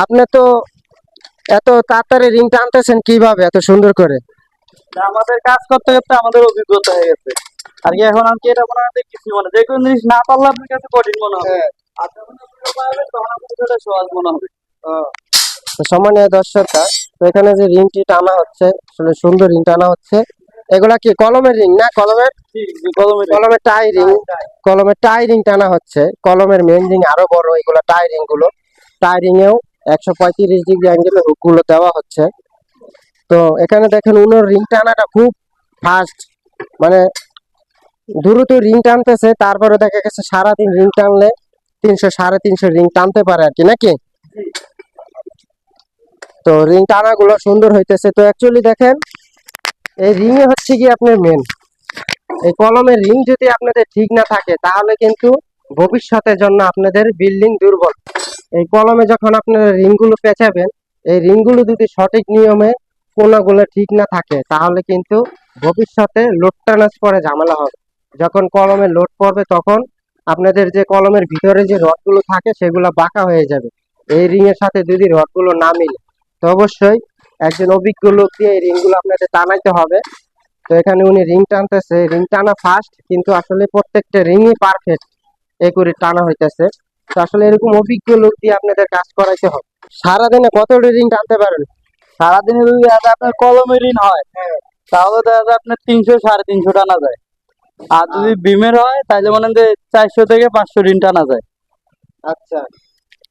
আপনি তো এত তাড়াতাড়ি রিং টানতেছেন কিভাবে এত সুন্দর করে? আমাদের কাজ করতে করতে আমাদের অভিজ্ঞতা হয়ে গেছে আর কি। এখন আর কি এটা মনে হয় কিছু মনে যে কোনো জিনিস না পারলে আপনার কাছে কঠিন মনে হবে। আর যখন আপনি পারবেন তখন আপনার কাছে এটা সহজ মনে হবে। তো সম্মানীয় দর্শকরা, তো এখানে যে রিংটি টানা হচ্ছে আসলে সুন্দর রিং টানা হচ্ছে। এগুলা কি কলমের রিং না কলমের? কলমের টাই রিং। কলমের টাই রিং টানা হচ্ছে। কলমের মেন রিং আরো বড়, এগুলা টাই রিং গুলো। টাই রিং এও 135 ডিগ্রি অ্যাঙ্গেলে হুক গুলো দেওয়া হচ্ছে। তো এখানে দেখেন উনার রিং টানাটা খুব ফাস্ট, মানে দ্রুত রিং টানতেছে। তারপরে দেখা গেছে সারাদিন রিং টানলে 300 সাড়ে 300 রিং টানতে পারে আর কি, নাকি? তো রিং টানা গুলো সুন্দর হইতেছে। তো অ্যাকচুয়ালি দেখেন এই রিং এ হচ্ছে কি আপনার মেন, এই কলমের রিং যদি আপনাদের ঠিক না থাকে তাহলে কিন্তু ভবিষ্যতের জন্য আপনাদের বিল্ডিং দুর্বল। এই কলমে যখন আপনারা রিং গুলো পেঁচাবেন, এই রিং গুলো যদি সঠিক নিয়মে কোনাগুলো ঠিক না থাকে তাহলে কিন্তু ভবিষ্যতে লোড ট্রান্সফারে ঝামেলা হবে। যখন কলমে লোড পড়বে তখন আপনাদের যে কলমের ভিতরে যে রডগুলো থাকে সেগুলো বাঁকা হয়ে যাবে। এই রিং এর সাথে যদি রডগুলো না মিলে, তো অবশ্যই একজন অভিজ্ঞ লোক দিয়ে এই রিং গুলো আপনাদের টানাইতে হবে। তো এখানে উনি রিং টানতেছে, রিং টানা ফাস্ট, কিন্তু আসলে প্রত্যেকটা রিংই পারফেক্ট এ করে টানা হইতেছে। তো আসলে এরকম অভিজ্ঞ লোক দিয়ে আপনাদের কাজ করাইতে হবে। সারাদিনে কতটি রিং টানতে পারেন? সারাদিনে যদি আপনার কলমের ঋণ হয় তাহলে দেখা যায় আপনার 300 সাড়ে 300 টানা যায়। আর যদি বিমের হয় তাহলে মনে হয় যে 400 থেকে 500 ঋণ টানা যায়। আচ্ছা,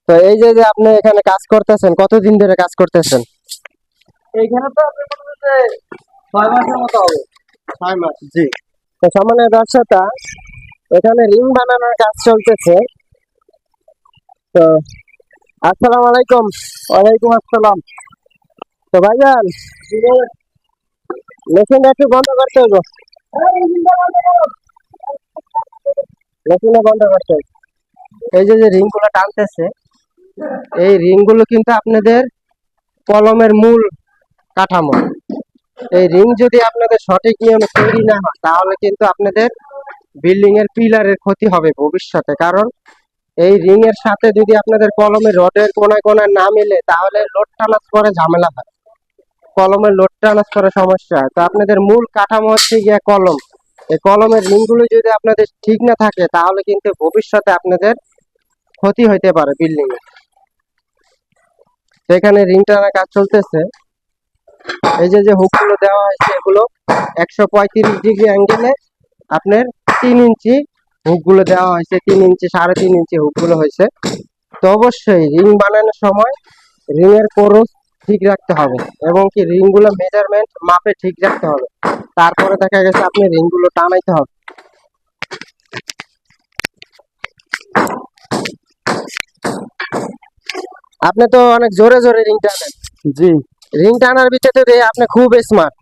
তো এই যে যে আপনি এখানে কাজ করতেছেন, কতদিন ধরে কাজ করতেছেন? এইখানে তো আপনি মনে হয় যে 6 মাসের মতো হবে। 6 মাস। জি। তো সামান্য ব্যবসাটা, এখানে রিং বানানোর কাজ চলতেছে। তো আসসালামু আলাইকুম। ওয়ালাইকুম আসসালাম। তো ভাইজান, মেশিনটা একটু বন্ধ করতে হবে, মেশিনটা বন্ধ করতে হবে। এই যে যে রিং গুলো টানতেছে, এই রিং গুলো কিন্তু আপনাদের কলমের মূল কাঠামো। এই রিং যদি আপনাদের সঠিক নিয়মে তৈরি না হয় তাহলে কিন্তু আপনাদের বিল্ডিং এর পিলারের ক্ষতি হবে ভবিষ্যতে। কারণ এই রিং এর সাথে যদি আপনাদের কলমের রডের কোনায় কোনায় না মিলে তাহলে লোড ট্রান্সফারে ঝামেলা হয়, কলমের লোড ট্রান্সফারের সমস্যা হয়। তো আপনাদের মূল কাঠামো হচ্ছে গিয়া কলম। এই কলমের রিং গুলো যদি আপনাদের ঠিক না থাকে তাহলে কিন্তু ভবিষ্যতে আপনাদের ক্ষতি হইতে পারে বিল্ডিং এ। সেখানে রিং টানার কাজ চলতেছে। এই যে যে হুক গুলো দেওয়া হয়েছে এগুলো 135 ডিগ্রি অ্যাঙ্গেলে আপনার 3 ইঞ্চি হুক গুলো দেওয়া হয়েছে, 3 ইঞ্চি সাড়ে 3 ইঞ্চি হুক গুলো হয়েছে। তো অবশ্যই রিং বানানোর সময় রিং এর কোরস ঠিক রাখতে হবে এবং কি রিং গুলো মেজারমেন্ট মাপে ঠিক রাখতে হবে। তারপরে দেখা গেছে আপনি রিং গুলো টানাইতে হবে। আপনি তো অনেক জোরে জোরে রিং টানেন। জি। রিং টানার ভিতরে আপনি খুব স্মার্ট।